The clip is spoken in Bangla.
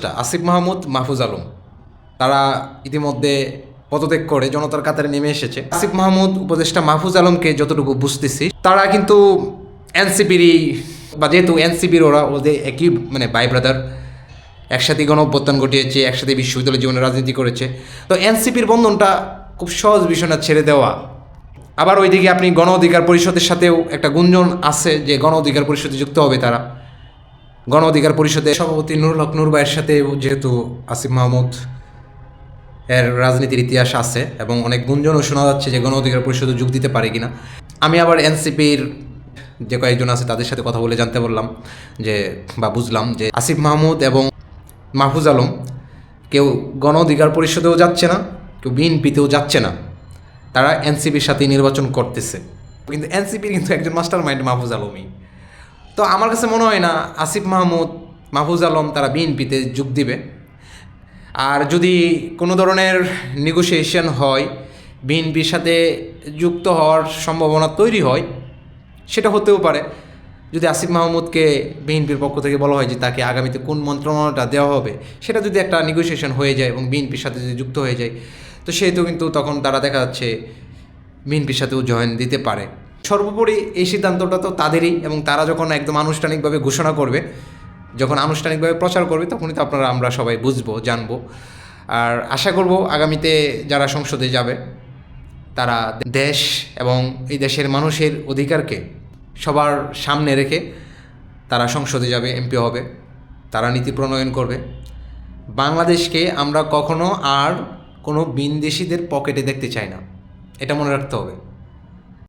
উপদেষ্টা আসিফ মাহমুদ, মাহফুজ আলম তারা ইতিমধ্যে পদত্যাগ করে জনতার কাতারে নেমে এসেছে। আসিফ মাহমুদ উপদেষ্টা মাহফুজ আলমকে যতটুকু বুঝতেছি তারা কিন্তু এনসিপিরই, বা যেহেতু এনসিপির ওদের একই মানে ভাই ব্রাদার, একসাথে গণ অভ্যুত্থান ঘটিয়েছে, একসাথে বিশ্ববিদ্যালয় জীবনে রাজনীতি করেছে। তো এনসিপির বন্ধনটা খুব সহজ বিষয় না ছেড়ে দেওয়া। আবার ওইদিকে আপনি গণ অধিকার পরিষদের সাথেও একটা গুঞ্জন আছে যে গণ অধিকার পরিষদে যুক্ত হবে তারা। গণ অধিকার পরিষদের সভাপতি নুরুল হক নূর ভাইয়ের সাথে যেহেতু আসিফ মাহমুদ এর রাজনীতির ইতিহাস আছে এবং অনেক গুঞ্জনও শোনা যাচ্ছে যে গণ অধিকার পরিষদে যোগ দিতে পারে কিনা। আমি আবার এনসিপির যে কয়েকজন আছে তাদের সাথে কথা বলে জানতে পারলাম যে, বা বুঝলাম যে আসিফ মাহমুদ এবং মাহফুজ আলম কেউ গণ অধিকার পরিষদেও যাচ্ছে না, কেউ বিএনপিতেও যাচ্ছে না, তারা এনসিপির সাথে নির্বাচন করতেছে। কিন্তু এনসিপির কিন্তু একজন মাস্টার মাইন্ড মাহফুজ আলমই। তো আমার কাছে মনে হয় না আসিফ মাহমুদ, মাহফুজ আলম তারা বিএনপিতে যোগ দিবে। আর যদি কোনো ধরনের নেগোসিয়েশন হয়, বিএনপির সাথে যুক্ত হওয়ার সম্ভাবনা তৈরি হয়, সেটা হতেও পারে যদি আসিফ মাহমুদকে বিএনপির পক্ষ থেকে বলা হয় যে তাকে আগামীতে কোন মন্ত্রণালয়টা দেওয়া হবে, সেটা যদি একটা নেগোসিয়েশন হয়ে যায় এবং বিএনপির সাথে যদি যুক্ত হয়ে যায়, তো সেহেতু কিন্তু তখন তারা দেখা যাচ্ছে বিএনপির সাথেও জয়েন দিতে পারে। সর্বোপরি এই সিদ্ধান্তটা তো তাদেরই, এবং তারা যখন একদম আনুষ্ঠানিকভাবে ঘোষণা করবে, যখন আনুষ্ঠানিকভাবে প্রচার করবে, তখনই তো আমরা সবাই বুঝবো, জানবো। আর আশা করব আগামীতে যারা সংসদে যাবে তারা দেশ এবং এই দেশের মানুষের অধিকারকে সবার সামনে রেখে তারা সংসদে যাবে, এমপি হবে, তারা নীতি প্রণয়ন করবে। বাংলাদেশকে আমরা কখনো আর কোনো বিনদেশিদের পকেটে দেখতে চাই না, এটা মনে রাখতে হবে।